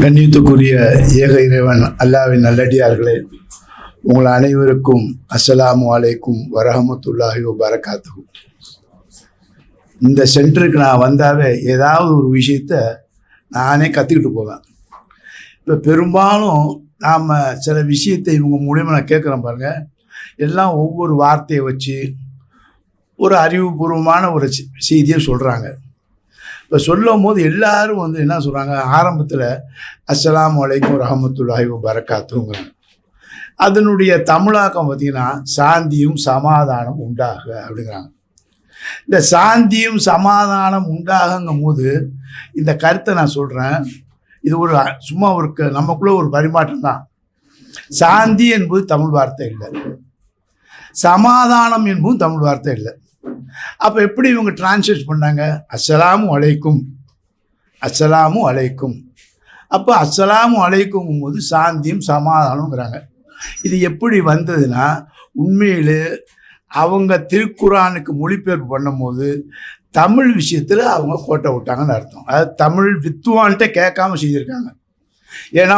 கண்ணியத்துக்குரிய ஏக இறைவன் அல்லாஹ்வின் நல்லடியார்களே, உங்கள் அனைவருக்கும் அஸ்ஸலாமு அலைக்கும் வரஹமத்துல்லாஹி வபரகாத்துஹு. இந்த சென்டருக்கு நான் வந்தாவே ஏதாவது ஒரு விஷயத்த நானே கற்றுக்கிட்டு போவேன். இப்போ பெரும்பாலும் நாம் சில விஷயத்தை இவங்க மூலியமாக நான் கேட்குறேன் பாருங்கள், எல்லாம் ஒவ்வொரு வார்த்தையை வச்சு ஒரு அறிவுபூர்வமான ஒரு செய்தியை சொல்கிறாங்க. இப்போ சொல்லும் போது எல்லாரும் என்ன சொல்கிறாங்க, ஆரம்பத்தில் அஸ்ஸலாமு அலைக்கும் ரஹமத்துல்லாஹி வபரகாத்துஹுங்கிறாங்க. அதனுடைய தமிழாக்கம் பார்த்திங்கன்னா சாந்தியும் சமாதானம் உண்டாக அப்படிங்கிறாங்க. இந்த சாந்தியும் சமாதானம் உண்டாகுங்கும் போது இந்த கருத்தை நான் சொல்கிறேன். இது ஒரு சும்மா ஒரு நமக்குள்ளே ஒரு பரிமாற்றம் தான். சாந்தி என்பது தமிழ் வார்த்தை இல்லை, சமாதானம் என்பதும் தமிழ் வார்த்தை இல்லை. அப்போ எப்படி இவங்க டிரான்ஸ்லேட் பண்ணாங்க? அஸ்ஸலாமு அலைக்கும், அஸ்ஸலாமு அலைக்கும். அப்போ அஸ்ஸலாமு அலைக்கும் போது சாந்தியும் சமாதானம்ங்கிறாங்க. இது எப்படி வந்ததுன்னா, உண்மையில் அவங்க திருக்குரானுக்கு மொழிபெயர்ப்பு பண்ணும்போது தமிழ் விஷயத்தில் அவங்க கோட்டை விட்டாங்கன்னு அர்த்தம். அதாவது தமிழ் வித்துவான்கிட்ட கேட்காம செய்திருக்காங்க. ஏன்னா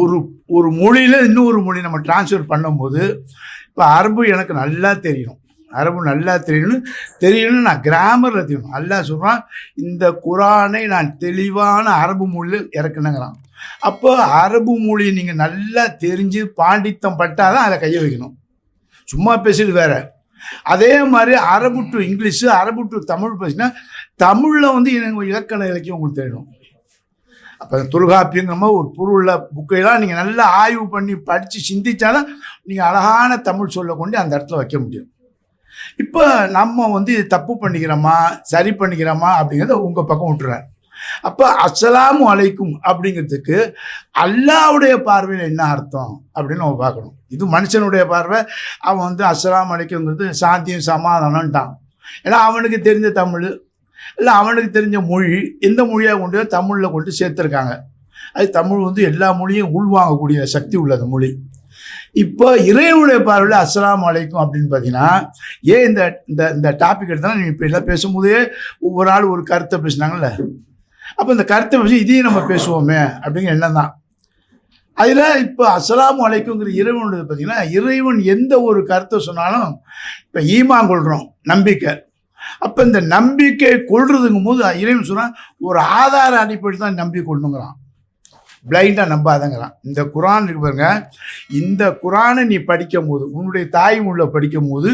ஒரு ஒரு மொழியில் இன்னொரு மொழி நம்ம டிரான்ஸ்ஃபர் பண்ணும்போது, இப்போ அரபு எனக்கு நல்லா தெரியும், அரபு நல்லா தெரியணும்னு நான் கிராமரில் தெரியணும். நல்லா சொல்கிறான், இந்த குரானை நான் தெளிவான அரபு மொழியில் இறக்குனுங்கிறான். அப்போ அரபு மொழி நீங்கள் நல்லா தெரிஞ்சு பாண்டித்தம் பட்டால் தான் அதை கையை வைக்கணும், சும்மா பேசிட்டு வேறு. அதே மாதிரி அரபு டு இங்கிலீஷு, அரபு டு தமிழ் பேசினா தமிழில் எனக்கு இலக்கண இலக்கியம் உங்களுக்கு தெரியணும். அப்போ தொல்காப்பியங்கிற மாதிரி ஒரு பொருளில் புக்கையெல்லாம் நீங்கள் நல்லா ஆய்வு பண்ணி படித்து சிந்தித்தாதான் நீங்கள் அழகான தமிழ் சொல்ல கொண்டு அந்த இடத்துல வைக்க முடியும். இப்போ நம்ம இது தப்பு பண்ணிக்கிறோமா சரி பண்ணிக்கிறோமா அப்படிங்கிறத உங்கள் பக்கம் விட்டுறேன். அப்போ அஸ்ஸலாமு அலைக்கும் அப்படிங்கிறதுக்கு அல்லாஹ்வுடைய பார்வையில் என்ன அர்த்தம் அப்படின்னு நம்ம பார்க்கணும். இது மனுஷனுடைய பார்வை. அவன் அஸ்ஸலாமு அலைக்கும்ங்கிறது சாந்தியும் சமாதானம்ட்டான். ஏன்னா அவனுக்கு தெரிஞ்ச தமிழ் இல்லை அவனுக்கு தெரிஞ்ச மொழி எந்த மொழியாக கொண்டு தமிழில் கொண்டு சேர்த்துருக்காங்க. அது தமிழ் எல்லா மொழியும் உள்வாங்கக்கூடிய சக்தி உள்ளது மொழி. இப்போ இறைவனுடைய பார்வையில் அஸ்ஸலாமு அலைக்கும் அப்படின்னு பார்த்தீங்கன்னா, ஏன் இந்த இந்த டாபிக் எடுத்தாலும் நீங்கள் இப்போ எல்லாம் பேசும்போதே ஒவ்வொரு ஆள் ஒரு கருத்தை பேசுனாங்கல்ல, அப்போ இந்த கருத்தை பேசி இதையும் நம்ம பேசுவோமே அப்படிங்கிற எண்ணம் தான். அதில் இப்போ அஸ்ஸலாமு அலைக்குங்கிற இறைவனுடைய பார்த்தீங்கன்னா, இறைவன் எந்த ஒரு கருத்தை சொன்னாலும் இப்போ ஈமான் கொள்கிறோம், நம்பிக்கை. அப்போ இந்த நம்பிக்கை கொள்றதுங்கும் போது இறைவன் சொன்னால் ஒரு ஆதார அடிப்படை தான் நம்பிக்கை கொள்ளுங்கிறான், பிளைண்டாக நம்பாதங்கிறான். இந்த குரான் இருக்கு பாருங்க, இந்த குரானை நீ படிக்கும் போது உன்னுடைய தாய்மொழியில் படிக்கும் போது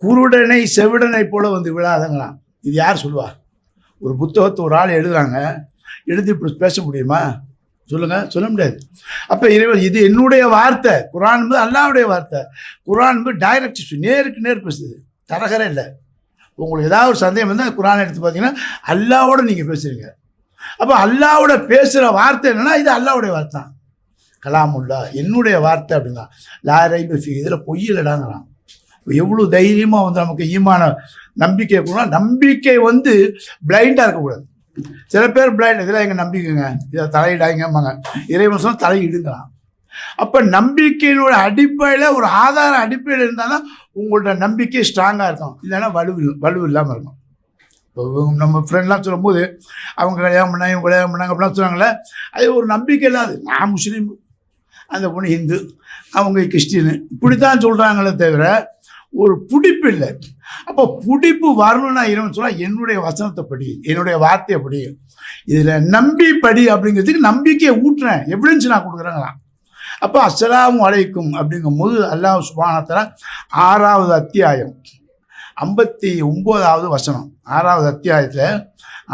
குருடனை செவிடனை போல விழாதங்கிறான். இது யார் சொல்லுவா? ஒரு புத்தகத்தை ஒரு ஆள் எழுதுறாங்க, எழுதி இப்படி பேச முடியுமா? சொல்லுங்கள், சொல்ல முடியாது. அப்போ இறைவன் இது என்னுடைய வார்த்தை, குரான் என்பது அல்லாஹ்வுடைய வார்த்தை. குரான் என்பது டைரக்ட், நேருக்கு நேர் பேசுது, தரகரே இல்லை. உங்களுக்கு ஏதாவது ஒரு சந்தேகம் இருந்தால் குரான் எடுத்து பார்த்தீங்கன்னா அல்லாஹ்வோட நீங்கள் பேசுகிறீங்க. அப்போ அல்லாஹ்வோட பேசுகிற வார்த்தை என்னென்னா இது அல்லாஹ்வுடைய வார்த்தை தான். கலாமுல்லா என்னுடைய வார்த்தை அப்படின்னா லா ரைப ஃபீ, இதில் பொய்யிலடாங்கிறான். எவ்வளோ தைரியமாக நமக்கு ஈமான நம்பிக்கை கூட, நம்பிக்கை பிளைண்டாக இருக்கக்கூடாது. சில பேர் பிளைண்ட், இதெல்லாம் எங்கள் நம்பிக்கைங்க, இதை தலையிடாங்கம்பாங்க. இறைவன் சொன்னால் தலையிடுங்கிறான். அப்போ நம்பிக்கையினோட அடிப்படையில் ஒரு ஆதார அடிப்படையில் இருந்தால் தான் உங்களோட நம்பிக்கை ஸ்ட்ராங்காக இருக்கும், இல்லைன்னா வலு இல்லாமல் இருக்கும். இப்போ நம்ம ஃப்ரெண்ட்லாம் சொல்லும்போது அவங்க கல்யாணம் பண்ணாங்க, இவங்க கல்யாணம் பண்ணாங்க அப்படிலாம் சொல்லுவாங்களே, அது ஒரு நம்பிக்கை இல்லாது. நான் முஸ்லீம், அந்த பொண்ணு ஹிந்து, அவங்க கிறிஸ்டின்னு, இப்படி தான் சொல்கிறாங்களே தவிர ஒரு பிடிப்பு இல்லை. அப்போ பிடிப்பு வரணும்னா இறைவன் சொன்னால் என்னுடைய வசனத்தை படி, என்னுடைய வார்த்தையை படி, இதில் நம்பி படி அப்படிங்கிறதுக்கு நம்பிக்கையை ஊட்டுறேன், எவிடன்ஸ் நான் கொடுக்குறேங்களாம். அப்போ அஸ்ஸலாமு அலைக்கும் அப்படிங்கும்போது அல்லாஹ் சுப்ஹானஹு வ தஆலா 6வது அத்தியாயம் 59வது வசனம், 6வது அத்தியாயத்தில்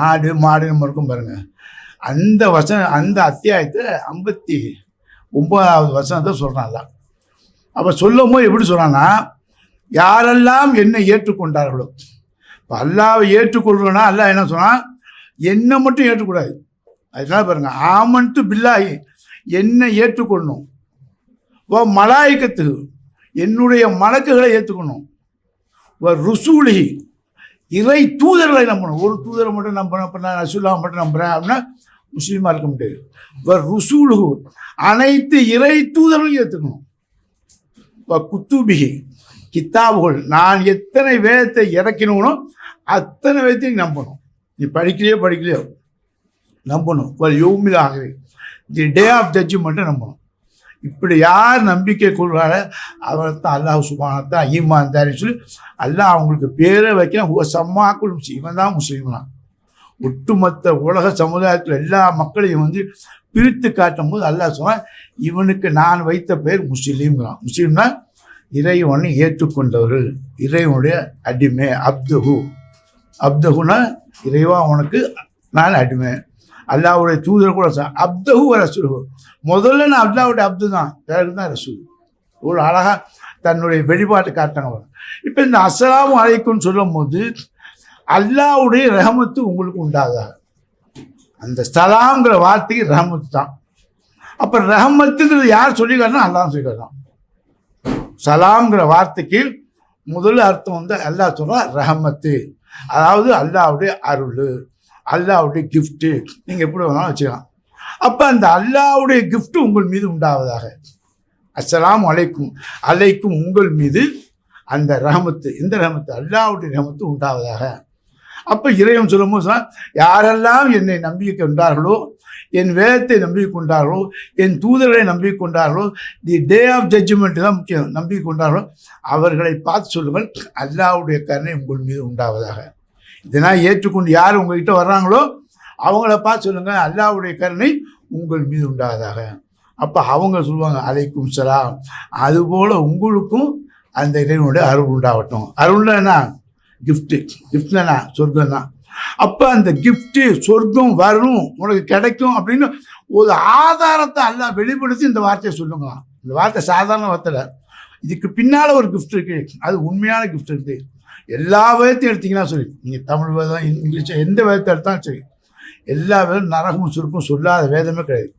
ஆடு மாடுன்னு இருக்கும் பாருங்கள், அந்த வசனம், அந்த அத்தியாயத்தில் 59வது வசனத்தை சொல்கிறான்ல. அப்போ சொல்லும் போது எப்படி சொல்கிறான்னா, யாரெல்லாம் என்னை ஏற்றுக்கொண்டார்களோ, இப்போ அல்லாவை ஏற்றுக்கொள்கிறோன்னா அல்லாஹ் என்ன சொன்னால் என்னை மட்டும் ஏற்றுக்கூடாது. அதனால பாருங்கள், ஆமன்து பில்லாஹி என்னை ஏற்றுக்கொள்ளணும், மலாயிக்கத்து என்னுடைய மலக்குகளை ஏற்றுக்கணும், ருசூலி இறை தூதர்களை நம்பணும். ஒரு தூதரை மட்டும் நம்பணும், இப்போ நான் ரசூலுல்லாஹ் மட்டும் நம்புகிறேன் அப்படின்னா முஸ்லீமாக இருக்க முடியாது. ருசூலு அனைத்து இறை தூதர்களையும் ஏற்றுக்கணும். குத்துபிகி கித்தாபுகள், நான் எத்தனை வேதத்தை இறக்கினோனோ அத்தனை வேதத்தையும் நம்பணும். நீ படிக்கலையோ நம்பணும். யோமில் ஆகவே தி டே ஆஃப் ஜட்ஜ்மெண்ட்டை நம்பணும். இப்படி யார் நம்பிக்கை கொள்கிறாரோ அவரை தான் அல்லாஹ் சுப்ஹானஹு தான் ஈமான்தாரின்னு சொல்லி அல்லாஹ் அவங்களுக்கு பேரை வைக்கிறான். சம்மாக்குள் முஸ்லிம், இவன் தான் முஸ்லீம்லாம். ஒட்டுமொத்த உலக சமுதாயத்தில் எல்லா மக்களையும் வந்து பிரித்து காட்டும் போது அல்லாஹ் சொன்னான், இவனுக்கு நான் வைத்த பேர் முஸ்லீம்ங்கிறான். முஸ்லீம்னா இறைவனை ஏற்றுக்கொண்டவர்கள், இறைவனுடைய அடிமை. அப்தகுனா இறைவா உனக்கு நான் அடிமை. அல்லாஹ்வுடைய தூதர் கூட அப்தஹு ரசூலுஹு, முதல்ல நான் அல்லாஹ்வுடைய அப்து தான், பிறகு தான் ரசூல். ஒரு அழகாக தன்னுடைய வெளிப்பாட்டை காட்டாங்க. இப்போ இந்த அஸ்ஸலாமு அலைக்கும்னு சொல்லும் போது அல்லாஹ்வுடைய ரஹமத்து உங்களுக்கு உண்டாகாது. அந்த சலாம்ங்கிற வார்த்தைக்கு ரஹமத்து தான். அப்போ ரஹமத்துங்கிறது யார் சொல்லிக்காரனா அல்லாஹ் சொல்லிக்காரன். சலாம்ங்கிற வார்த்தைக்கு முதல் அர்த்தம் வந்து அல்லாஹ் சொல்கிறான் ரஹமத்து, அதாவது அல்லாஹ்வுடைய அருள், அல்லாஹ்வுடைய கிஃப்ட்டு. நீங்கள் எப்படி வேணாலும் வச்சுக்கலாம். அப்போ அந்த அல்லாஹ்வுடைய கிஃப்ட்டு உங்கள் மீது உண்டாவதாக. அஸ்ஸலாமு அலைக்கும், அலைக்கும் உங்கள் மீது அந்த ரஹமத்து, இந்த ரஹமத்து அல்லாஹ்வுடைய ரஹமத்து உண்டாவதாக. அப்போ இறைவன் சொல்லும்போது சொன்னால், யாரெல்லாம் என்னை நம்பிக்கை கொண்டார்களோ, என் வேதத்தை நம்பிக்கை கொண்டார்களோ, என் தூதர்களை நம்பிக்கை கொண்டார்களோ, தி டே ஆஃப் ஜட்ஜ்மெண்ட் தான் முக்கியம், நம்பிக்கை கொண்டார்களோ அவர்களை பார்த்து சொல்லுங்கள், அல்லாஹ்வுடைய கருணை உங்கள் மீது உண்டாவதாக. இதனால் ஏற்றுக்கொண்டு யார் உங்கள்கிட்ட வர்றாங்களோ அவங்கள பார்த்து சொல்லுங்கள், அல்லாஹ்வுடைய கருணை உங்கள் மீது உண்டாவதாக. அப்போ அவங்க சொல்லுவாங்க அலைக்கும் சலாம், அதுபோல் உங்களுக்கும் அந்த இறைவனுடைய அருள் உண்டாகட்டும். அருள்னா கிஃப்ட்டு, கிஃப்ட்னா சொர்க்கம் தான். அப்போ அந்த கிஃப்ட்டு சொர்க்கம் வரும், உனக்கு கிடைக்கும் அப்படின்னு ஒரு ஆதாரத்தை அல்லாஹ் வெளிப்படுத்தி இந்த வார்த்தையை சொல்லுங்களாம். இந்த வார்த்தை சாதாரண வார்த்தை, இதுக்கு பின்னால் ஒரு கிஃப்ட் இருக்குது, அது உண்மையான கிஃப்ட் இருக்குது. எல்லா வேதத்தையும் எடுத்திங்கன்னா சரி, நீங்கள் தமிழ் வேதம், இங்கிலீஷ், எந்த வேதத்தை எடுத்தாலும் சரி, எல்லா வேதம் நரகமும் சுருக்கும் சொல்லாத வேதமே கிடையாது.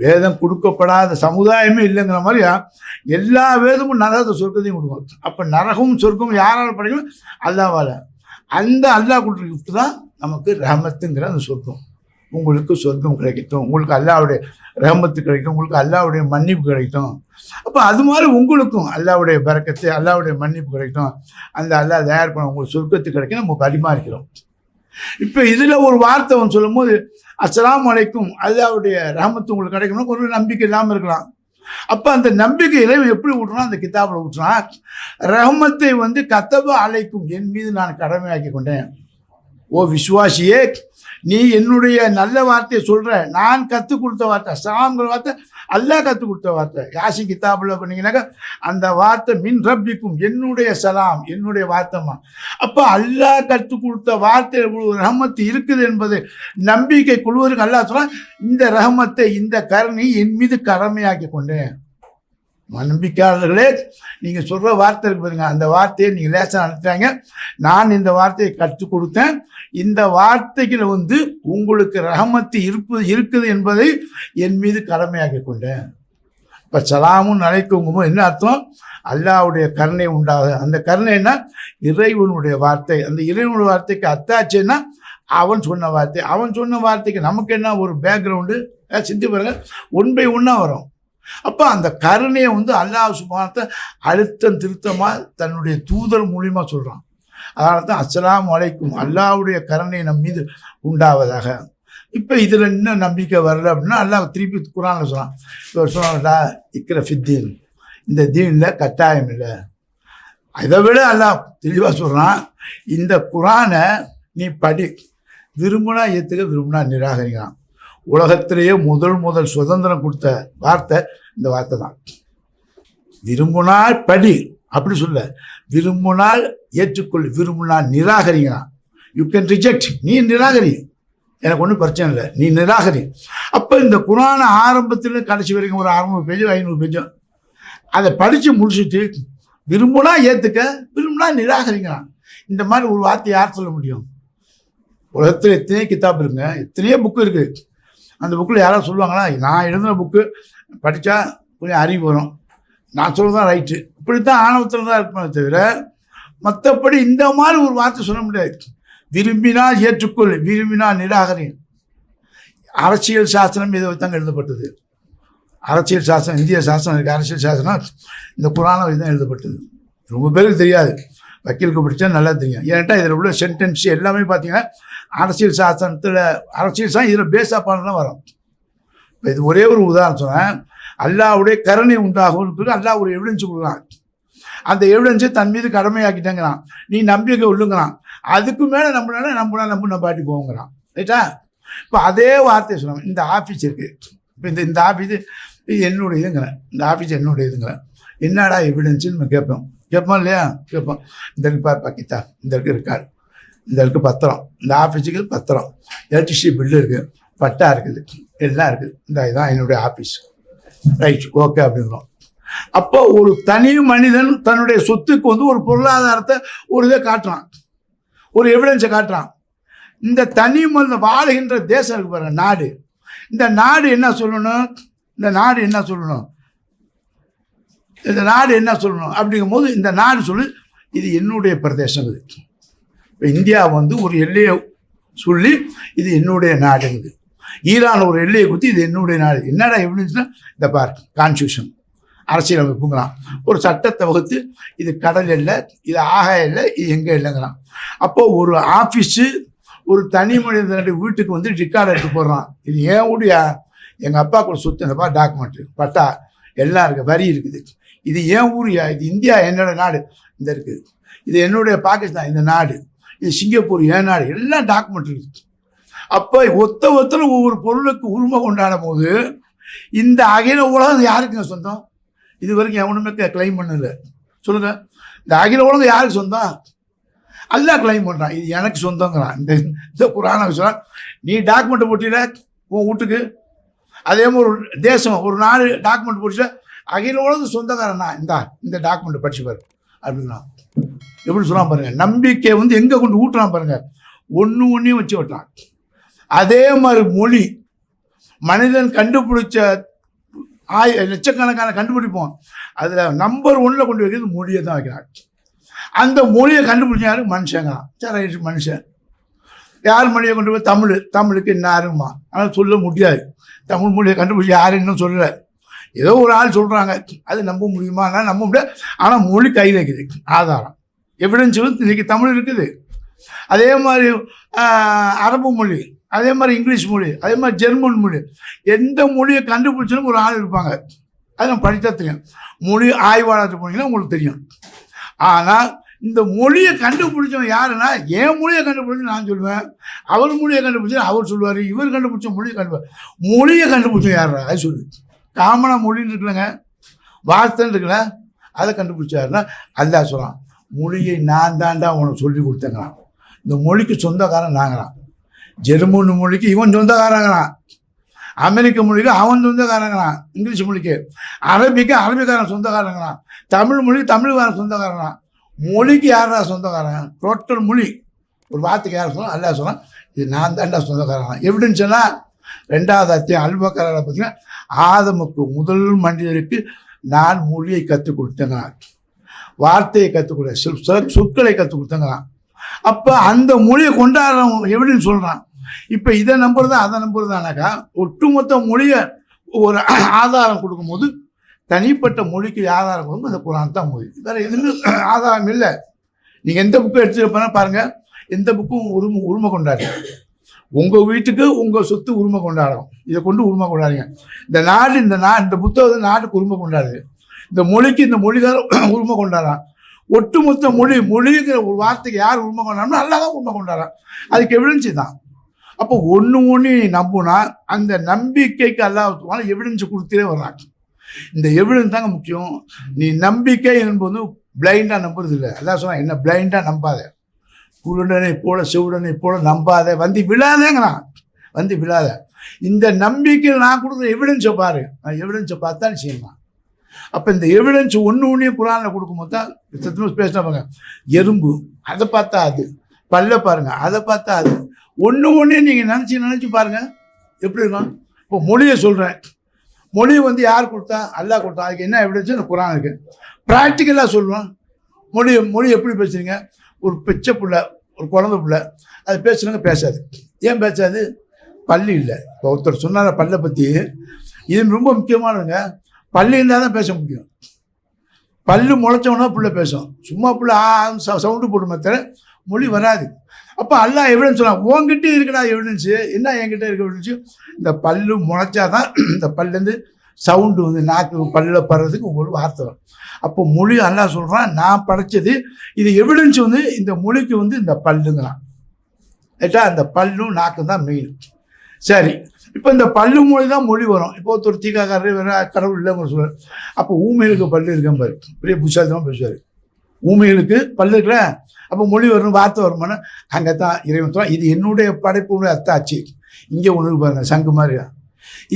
வேதம் கொடுக்கப்படாத சமுதாயமே இல்லைங்கிற மாதிரியா எல்லா வேதமும் நரகத்தை சொர்க்கத்தையும் கொடுக்கும். அப்போ நரகமும் சொர்க்கமும் யாரால் படைக்கணும்? அல்லாஹ்வால. அந்த அல்லாஹ் கொடுக்குற கிஃப்ட் தான் நமக்கு ரஹமத்துங்கிற அந்த சொர்க்கம். உங்களுக்கு சொர்க்கம் கிடைக்கட்டும், உங்களுக்கு அல்லாஹ்வுடைய ரஹமத்து கிடைக்கும், உங்களுக்கு அல்லாஹ்வுடைய மன்னிப்பு கிடைக்கும். அப்போ அது மாதிரி உங்களுக்கும் அல்லாஹ்வுடைய பரக்கத்து, அல்லாஹ்வுடைய மன்னிப்பு கிடைக்கும். அந்த அல்லாஹ் தயார் பண்ண உங்களுக்கு சொர்க்கத்து கிடைக்கும், நம்ம பரிமாறிக்கிறோம். இப்போ இதில் ஒரு வார்த்தை வந்து சொல்லும் போது அஸ்ஸலாமு அலைக்கும், அல்லாஹ்வுடைய ரஹமத்து உங்களுக்கு கிடைக்கணும், ஒரு நம்பிக்கை இல்லாமல் இருக்கலாம். அப்போ அந்த நம்பிக்கை இறைவன் எப்படி விட்டுறான்? அந்த கிதாபில் விட்டுறான், ரஹமத்தை வந்து கத்தப அலைக்கும், என் மீது நான் கடமையாக்கி கொண்டேன். ஓ விசுவாசியே, நீ என்னுடைய நல்ல வார்த்தையை சொல்கிற, நான் கற்றுக் கொடுத்த வார்த்தை, சலாம்ங்கிற வார்த்தை அல்லாஹ் கற்றுக் கொடுத்த வார்த்தை. யாசின் கிதாபில் பண்ணிங்கன்னாக்கா அந்த வார்த்தை மின் ரப்பிக்கும், என்னுடைய சலாம், என்னுடைய வார்த்தைமா. அப்போ அல்லாஹ் கற்றுக் கொடுத்த வார்த்தை ரஹமத்து இருக்குது என்பது நம்பிக்கை கொள்வதற்கு அல்லாஹ் சொல்கிறான், இந்த ரஹமத்தை, இந்த கருணை என் மீது கடமையாக்கி கொண்டேன். நம்பிக்கையாளர்களே, நீங்கள் சொல்கிற வார்த்தை இருக்கு பாருங்க, அந்த வார்த்தையை நீங்கள் லேசாக நடத்துகிறாங்க. நான் இந்த வார்த்தையை கற்றுக் கொடுத்தேன், இந்த வார்த்தைகளை வந்து உங்களுக்கு ரஹமத்து இருக்குது என்பதை என் மீது கடமையாக்கி கொண்டேன். இப்போ சலாமும் அலைக்கும்போது என்ன அர்த்தம்? அல்லாஹ்வுடைய கருணை உண்டாகுது. அந்த கருணை என்ன? இறைவனுடைய வார்த்தை. அந்த இறைவனுடைய வார்த்தைக்கு அத்தாச்சுன்னா அவன் சொன்ன வார்த்தை. அவன் சொன்ன வார்த்தைக்கு நமக்கு என்ன ஒரு பேக்ரவுண்டு சிந்தி பாருங்க, 1 by 1 வரும். அப்போ அந்த கருணையை வந்து அல்லாஹ் சுப்ஹானஹு அழுத்தம் திருத்தமாக தன்னுடைய தூதர் மூலியமாக சொல்கிறான். அதனால தான் அஸ்ஸலாமு அலைக்கும், அல்லாஹ்வுடைய கருணை நம் மீது உண்டாவதாக. இப்போ இதில் இன்னும் நம்பிக்கை வரல அப்படின்னா அல்லாஹ் திருப்பி குர்ஆனில் சொல்கிறான். இப்போ சொன்னாங்களா இக்ர ஃபித்தீன், இந்த தீனில் கட்டாயம் இல்லை. இதை விட அல்லாஹ் தெளிவாக சொல்கிறான், இந்த குர்ஆனை நீ படி, விரும்பினா ஏற்றுக்க, விரும்பினா நிராகரிக்கிறான். உலகத்திலேயே முதல் சுதந்திரம் கொடுத்த வார்த்தை இந்த வார்த்தை தான். விரும்பினால் படி அப்படி சொல்ல, விரும்பினால் ஏற்றுக்கொள், விரும்பினால் நிராகரிக்கிறான். யூ கேன் ரிஜெக்ட், நீ நிராகரி, எனக்கு ஒன்றும் பிரச்சனை இல்லை, நீ நிராகரி. அப்போ இந்த குர்ஆன் ஆரம்பத்தில் கடைசி வரைக்கும் ஒரு 600 பேஜோ 500 பேஜோ அதை படித்து முடிச்சுட்டு விரும்பினா ஏற்றுக்க, விரும்பினா நிராகரிக்கிறான். இந்த மாதிரி ஒரு வார்த்தை யார் சொல்ல முடியும்? உலகத்தில் எத்தனையோ கிதாப் இருக்குங்க, எத்தனையோ புக்கு இருக்குது. அந்த புக்கில் யாராவது சொல்லுவாங்களா, நான் எழுதின புக்கு படித்தா கொஞ்சம் அறிவு வரும், நான் சொல்கிறதான் ரைட்டு, இப்படித்தான் ஆணவத்தில் தான் இருப்பேன் தவிர மற்றபடி இந்த மாதிரி ஒரு வார்த்தை சொல்ல முடியாது. விரும்பினால் ஏற்றுக்கொள், விரும்பினால் நிராகரி. அரசியல் சாஸ்திரம் இதை தாங்க எழுதப்பட்டது. அரசியல் சாஸ்திரம், இந்திய சாஸ்திரம் இருக்குது, அரசியல் சாஸ்திரம் இந்த குர்ஆனில் இதுதான் எழுதப்பட்டது. ரொம்ப பேருக்கு தெரியாது, வக்கீலுக்கு படித்தா நல்லா தெரியும். ஏன்ட்டா இதில் உள்ள சென்டென்ஸ் எல்லாமே பார்த்தீங்கன்னா அரசியல் சாஸ்திரத்தில், அரசியல் சாஸ்திரம் இதில் பேஸாக பண்ணலாம் வரும். இப்போ இது ஒரே ஒரு உதாரணம் சொன்னேன். அல்லாஹ்வுடைய கருணை உண்டாகும் அல்லாஹ் ஒரு எவிடன்ஸ் கொடுக்குறான். அந்த எவிடன்ஸை தன் மீது கடமையாக்கிட்டேங்கிறான். நீ நம்பிக்கை உள்ளுங்கிறான். அதுக்கு மேலே நம்பினா பாட்டி போங்கிறான். ரைட்டா? இப்போ அதே வார்த்தையை சொல்லுவாங்க. இந்த ஆஃபீஸ் இருக்குது. இப்போ இந்த ஆஃபீஸு இது என்னுடைய இதுங்கிறேன். இந்த ஆஃபீஸ் என்னுடைய இதுங்கிறேன். என்னடா எவிடன்ஸுன்னு நம்ம கேட்போம் இல்லையா? கேட்போம். இந்த இருக்கு பார் பக்கித்தா, இந்த இருக்கு இருக்கார், இந்த இருக்கு பத்திரம், இந்த ஆஃபீஸுக்கு பத்திரம், எலக்ட்ரிசிட்டி பில்லு இருக்குது, பட்டா இருக்குது, எல்லாம் இருக்குது. இதான் என்னுடைய ஆஃபீஸ். ரைட், ஓகே அப்படிங்கிறோம். அப்போ ஒரு தனி மனிதன் தன்னுடைய சொத்துக்கு ஒரு பொருளாதாரத்தை ஒரு இதை காட்டுறான், ஒரு எவிடன்ஸை காட்டுறான். இந்த தனி மனிதன் வாழுகின்ற தேசம் இருக்கு பாருங்க, நாடு. இந்த நாடு என்ன சொல்லணும்? இந்த நாடு என்ன சொல்லணும் அப்படிங்கும்போது இந்த நாடு சொல்லு, இது என்னுடைய பிரதேசம். இது இப்போ இந்தியா ஒரு எல்லையை சொல்லி இது என்னுடைய நாடுங்குது. ஈரான் ஒரு எல்லையை குத்தி இது என்னுடைய நாடு. என்னடா எவிடன்ஸ்னா இந்த பார் கான்ஸ்டியூஷன், அரசியலமைப்புங்கிறான். ஒரு சட்டத்தை வகுத்து இது கடல் இல்லை, இது ஆகாய இல்லை, இது எங்கே இல்லைங்கிறான். அப்போது ஒரு ஆஃபீஸு ஒரு தனி மனிதனுடைய வீட்டுக்கு ரெக்கார்டு எடுத்து போடுறான். இது ஏன் ஊடியா? எங்கள் அப்பாவுக்கு ஒரு சொத்து, இந்தப்பா டாக்குமெண்ட்டு, பட்டா எல்லாம் இருக்குது, வரி இருக்குது. இது ஏன் ஊரியா? இது இந்தியா என்னோட நாடு, இந்த இருக்குது. இது என்னுடைய பாகிஸ்தான் இந்த நாடு, இது சிங்கப்பூர் என் நாடு, எல்லாம் டாக்குமெண்ட் இருக்குது. அப்போ ஒருத்தர் ஒவ்வொரு பொருளுக்கு உரிமை கொண்டாடும் போது இந்த அகில உலகம் யாருக்குங்க சொந்தம்? இது வரைக்கும் எவனுமே கிளைம் பண்ணல. சொல்லுங்கள், இந்த அகில உலகம் யாருக்கு சொந்தம்? அல்லாஹ் கிளைம் பண்ணுறான், இது எனக்கு சொந்தங்கிறான். இந்த குர்ஆனை சொல்கிறான், நீ டாக்குமெண்ட்டை போட்டியில உன் வீட்டுக்கு, அதே மாதிரி ஒரு தேசம் ஒரு நாடு டாக்குமெண்ட் போட்டுச்சா அகில உலகம் சொந்தக்காரனா இந்த டாக்குமெண்ட்டை படிச்சு பாரு அப்படின்னா எப்படி சொல்லாம பாருங்க. நம்பிக்கை எங்கே கொண்டு ஊட்டுறான் பாருங்க, ஒன்றையும் வச்சு விட்டான். அதே மாதிரி மொழி, மனிதன் கண்டுபிடிச்ச லட்சக்கணக்கான கண்டுபிடிப்போம், அதில் நம்பர் 1 கொண்டு வைக்கிறது மொழியை தான் வைக்கிறான். அந்த மொழியை கண்டுபிடிச்சாரு மனுஷங்களாம். சரி, மனுஷன் யார் மொழியை கொண்டு போய் தமிழுக்கு என்ன ஆருமா? ஆனால் சொல்ல முடியாது. தமிழ் மொழியை கண்டுபிடிச்சி யாரும் இன்னும் சொல்லலை. ஏதோ ஒரு ஆள் சொல்கிறாங்க, அது நம்ப முடியுமா? நம்ப முடியாது. ஆனால் மொழி கையில் இருக்குது, ஆதாரம், எவிடன்ஸ் இன்றைக்கி தமிழ் இருக்குது. அதே மாதிரி அரபு மொழி, அதே மாதிரி இங்கிலீஷ் மொழி, அதே மாதிரி ஜெர்மன் மொழி, எந்த மொழியை கண்டுபிடிச்சாலும் ஒரு ஆள் இருப்பாங்க. அது நம்ம படித்தா தெரியும். மொழி ஆய்வாளர் போனீங்கன்னா உங்களுக்கு தெரியும். ஆனால் இந்த மொழியை கண்டுபிடிச்சவன் யாருன்னா, என் மொழியை கண்டுபிடிச்சி நான் சொல்லுவேன், அவர் மொழியை கண்டுபிடிச்சி அவர் சொல்லுவார், இவர் கண்டுபிடிச்ச மொழியை மொழியை கண்டுபிடிச்சோம் யாரா? அது சொல்லு. காமனாக மொழின்னு இருக்குல்லங்க, வார்த்தைன்னு இருக்குல்ல, அதை கண்டுபிடிச்சாருன்னா அல்லாஹ் சொல்கிறான், மொழியை நான் தாண்டா உனக்கு சொல்லி கொடுத்தேங்கிறான். இந்த மொழிக்கு சொந்தக்காரன் நாங்களாம். ஜெர்மன் மொழிக்கு இவன் சொந்தக்காரங்கிறான், அமெரிக்க மொழிக்கு அவன் சொந்தக்காரங்கிறான், இங்கிலீஷ் மொழிக்கு, அரபிக்காரன் சொந்தக்காரங்கிறான், தமிழ் மொழி தமிழ்காரன் சொந்தக்காரங்கிறான். மொழிக்கு யாரா சொந்தக்காரன்? டோட்டல் மொழி ஒரு வார்த்தைக்கு யார் சொன்னால் அல்லாஹ் சொன்னான், இது நான் தாண்டா சொந்தக்காரன். எப்படின்னு சொன்னால் 2வது அத்தியாயம் அல்-பக்ரால பார்த்தீங்கன்னா, ஆதமுக்கு முதல் மனிதருக்கு நான் மொழியை கற்றுக் கொடுத்தேங்கிறான், வார்த்தையை கற்றுக் கொடுத்த சொற்களை கற்றுக் கொடுத்தேங்கிறான். அப்போ அந்த மொழியை கொண்டாடுறவன் எப்படின்னு சொல்கிறான். இப்போ இதை நம்புறதா அதை நம்புறதானாக்கா, ஒட்டுமொத்த மொழியை ஒரு ஆதாரம் கொடுக்கும்போது தனிப்பட்ட மொழிக்கு ஆதாரம் கொடுக்கும் அந்த குர்ஆன் தான் மொழி. வேறு எதுவுமே ஆதாரம் இல்லை. நீங்கள் எந்த புக்கும் எடுத்துகிட்டு போனால் பாருங்கள், எந்த புக்கும் உரிமை கொண்டாடு. உங்கள் வீட்டுக்கு உங்கள் சொத்து உரிமை கொண்டாடும், இதை கொண்டு உரிமை கொண்டாடுங்க. இந்த புத்தகத்தை நாட்டுக்கு உரிமை கொண்டாடுது, இந்த மொழிக்கு இந்த மொழிக்கார உரிமை கொண்டாடுறான். ஒட்டுமொத்த மொழிங்கிற ஒரு வார்த்தைக்கு யார் உரிமை கொண்டாடணும்? அல்லாஹ் தான் உரிமை கொண்டாடுறான். அதுக்கு எவிடன்ஸ் தான். அப்போ ஒன்று நம்புனா அந்த நம்பிக்கைக்கு அல்லாஹ் எவிடன்ஸ் கொடுத்துட்டே வர்றாங்க. இந்த எவிடன்ஸ் தாங்க முக்கியம். நீ நம்பிக்கை என்பது பிளைண்டாக நம்புறது இல்லை. அல்லாஹ் சொன்னால் என்ன பிளைண்டாக நம்பாத, குருடனை போல செவுடனை போல நம்பாத, விழாதேங்கிறான், விழாத. இந்த நம்பிக்கையில் நான் கொடுக்குற எவிடன்ஸை பாரு, நான் எவிடன்ஸை பார்த்தா நீ செய்யலாம். அப்போ இந்த எவிடன்ஸ் ஒன்றையும் குர்ஆனில் கொடுக்கும்போது தான் சத்துணவு பேசினா பாருங்க, எறும்பு அதை பார்த்தா அது, பல்ல பாருங்கள் அதை பார்த்தா அது, ஒன்றையும் நீங்கள் நினச்சி பாருங்கள் எப்படி இருக்கும். இப்போ மொழியை சொல்கிறேன், மொழி யார் கொடுத்தா? அல்லாஹ் கொடுத்தா. அதுக்கு என்ன எவிடன்ஸ்? அந்த குர்ஆன் இருக்குது. ப்ராக்டிக்கலாக சொல்லுவோம். மொழி எப்படி பேசுறீங்க? ஒரு பிச்சை பிள்ளை, ஒரு குழந்தை பிள்ளை, அது பேசுகிறாங்க, பேசாது. ஏன் பேசாது? பள்ளி இல்லை. இப்போ ஒருத்தர் சொன்னார பல்லை பற்றி, இது ரொம்ப முக்கியமானதுங்க. பள்ளி இருந்தால் தான் பேச முடியும். பல்லு முளைச்சவனா பிள்ளை பேசும். சும்மா பிள்ளை சவுண்டு போடுமே தவிர மொழி வராது. அப்போ அல்லாஹ் எவிடன்ஸ் சொல்லலாம், உங்ககிட்ட இருக்கடா எவிடன்ஸு, என்ன என்கிட்ட இருக்க எவிடன்ஸு, இந்த பல்லு முளைச்சாதான் இந்த பல்லேருந்து சவுண்டு வந்து நாக்கு பல்லில் படுறதுக்கு ஒரு வார்த்தை வரும். அப்போ மொழி அல்லாஹ் சொல்கிறான், நான் படைச்சது இது எவிடன்ஸ் வந்து இந்த மொழிக்கு வந்து இந்த பல்லுங்கிறான். ஏட்டா அந்த பல்லும் நாக்கும் தான் மெயின். சரி, இப்போ இந்த பல்லு மொழி தான் மொழி வரும். இப்போ ஒருத்தர் தீக்காக்காரர் வேற கடவுள் இல்லைங்க சொல்லுவார். அப்போ ஊமைகளுக்கு பல்லு இருக்கேன் பாரு, பெரிய புஷாதமாக பேசுவார். ஊமைகளுக்கு பல்லு இருக்கிற அப்போ மொழி வரணும், வார்த்தை வருமானு. அங்கே தான் இறைவன் சொல்ல, இது என்னுடைய படைப்புடைய அத்தாச்சு. இங்கே ஒன்று பாருங்க, சங்கு மாதிரி.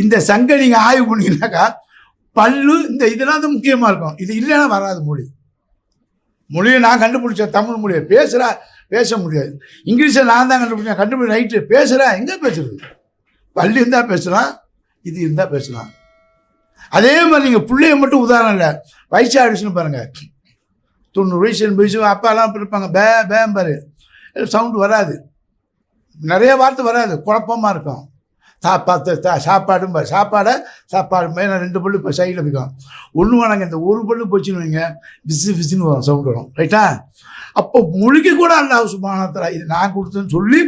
இந்த சங்கை நீங்கள் ஆய்வு பண்ணிங்கனாக்கா பல்லு இந்த இதெல்லாம் தான் முக்கியமாக இருக்கும். இது இல்லைன்னா வராது மொழி. மொழியை நான் கண்டுபிடிச்சேன், தமிழ் மொழியை பேசுகிறா பேச முடியாது. இங்கிலீஷை நான் தான் கண்டுபிடிச்சேன், கண்டுபிடி ரைட்டு பேசுகிறா, எங்கே பேசுறது? பல்லு இருந்தால் பேசலாம், இது இருந்தால் பேசலாம். அதே மாதிரி நீங்கள் பிள்ளைய மட்டும் உதாரணம் இல்லை, வயசாகிடுச்சுன்னு பாருங்கள். 90 வயசு 80 வயசு அப்பாலாம் இருப்பாங்க, பேம்பாரு சவுண்டு வராது, நிறைய வார்த்தை வராது, குழப்பமாக இருக்கும். சாப்பாடு மேலே 2 பல்லு இப்போ சைடில் வைக்கும். ஒன்று வேணாங்க, இந்த ஒரு பல்லு போச்சுன்னு வைங்க, விசுன்னு வரும், சவுண்டு வரும். ரைட்டா? அப்போ மொழிக்கு கூட அல்லாஹ் சுப்ஹானஹு வ தஆலா இது நான் கொடுத்தேன்னு சொல்லி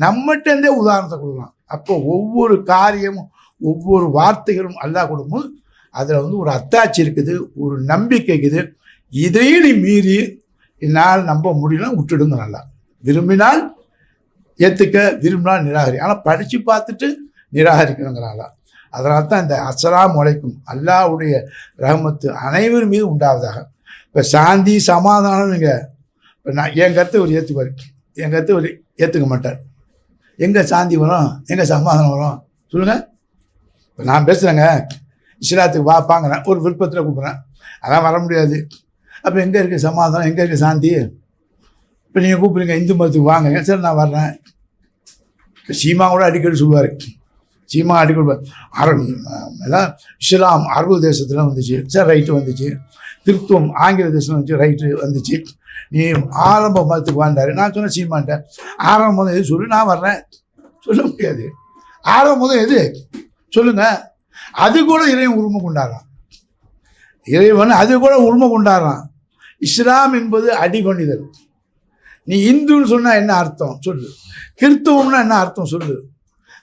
நம்மகிட்டேருந்தே உதாரணத்தை கொடுக்கலாம். அப்போ ஒவ்வொரு காரியமும் ஒவ்வொரு வார்த்தைகளும் அல்லாஹ் கொடுக்கும்போது அதில் வந்து ஒரு அத்தாட்சி இருக்குது, ஒரு நம்பிக்கை இருக்குது. இதையும் நீ மீறி என்னால் நம்ப முடியலாம் விட்டுடுங்க. நல்லா விரும்பினால் ஏற்றுக்க, விரும்பினால் நிராகரி. ஆனால் படித்து பார்த்துட்டு நிராகரிக்கணுங்கிறாங்கள. அதனால தான் இந்த அஸ்ஸலாமு அலைக்கும் அல்லாஹ்வுடைய ரஹ்மத்து அனைவர் மீது உண்டாவதாக. இப்போ சாந்தி சமாதானம் நீங்கள் இப்போ நான் என் கருத்தை ஒரு ஏற்றுக்குவார், என் கருத்தை ஒரு ஏற்றுக்க மாட்டார். எங்கே சாந்தி வரும், எங்கே சமாதானம் வரும் சொல்லுங்கள்? இப்போ நான் பேசுகிறேங்க, இஸ்லாத்துக்கு வாப்பாங்கிறேன், ஒரு விருப்பத்தில் கூப்பிட்றேன், அதான் வர முடியாது. அப்போ எங்கே இருக்குது சமாதானம், எங்கே இருக்குது சாந்தி? இப்போ நீங்கள் கூப்பிடுங்க இந்து மதத்துக்கு வாங்க, சரி நான் வர்றேன். இப்போ சீமா கூட அடிக்கடி சொல்லுவார், சீமா அடிக்கடி எல்லாம் இஸ்லாம் அரபு தேசத்தில் வந்துச்சு, சரி ரைட்டு வந்துச்சு. கிறிஸ்துவம் ஆங்கில தேசம் வந்துச்சு, ரைட்டு வந்துச்சு. நீ ஆரம்ப மதத்துக்கு வாழ்ந்தாரு. நான் சொன்னேன் சீமான்ட்டேன், ஆரம்ப மதம் எது சொல்லு, நான் வர்றேன். சொல்ல முடியாது. ஆரம்ப மதம் எது சொல்லுங்கள்? அது கூட இறைவன் உரிமை கொண்டாடுறான். இறைவன் அது கூட உரிமை கொண்டாடுறான். இஸ்லாம் என்பது அடிபணிதல். நீ இந்துன்னு சொன்னால் என்ன அர்த்தம் சொல்லு, கிறிஸ்தவம்னா என்ன அர்த்தம் சொல்லு.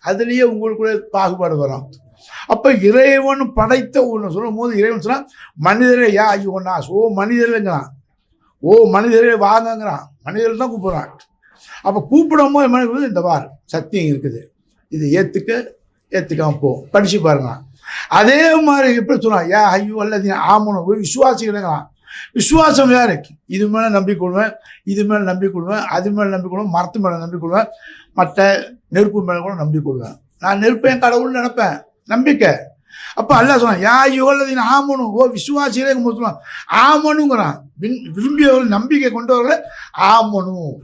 அதுலேயே உங்களுக்குள்ள பாகுபாடு வரும். அப்போ இறைவன் படைத்த ஒன்று சொல்லும் போது இறைவன் சொன்னால் மனிதரை யா ஐயோ ஒன்றா, ஓ மனிதர்கள்ங்கிறான், ஓ மனிதரை வாங்கங்கிறான், மனிதர்கள் தான் கூப்பிட்றான். அப்போ கூப்பிடும் போது மனிதர்கள் இந்த வார் சத்தியம் இருக்குது, இது ஏற்றுக்காம போ, படித்து பாருங்க. அதே மாதிரி எப்படி சொன்னான், யா ஐயோ அல்லது ஆமனும் விசுவாசிகளுங்கிறான். விசுவாசம் யாரு? இது மேலே நம்பிக்கொள்வேன், இது மேலே நம்பிக்கொள்வேன், அது மேலே நம்பிக்கொள்வேன், மரத்து மேலே நம்பிக்கொள்வேன், மற்ற நெருப்பு மேலே கூட நம்பிக்கொள்வேன். நான் நெருப்பேன் கடவுள்னு நினைப்பேன், நம்பிக்கை. அப்போ அல்லாஹ் சொன்னான் யா ஐயோ அல்லது ஆமனும், ஓ விசுவாசிகளே சொல்லுவான். ஆமனுங்கிறான், விரும்பியவர்கள் நம்பிக்கை கொண்டவர்களை ஆமனும்.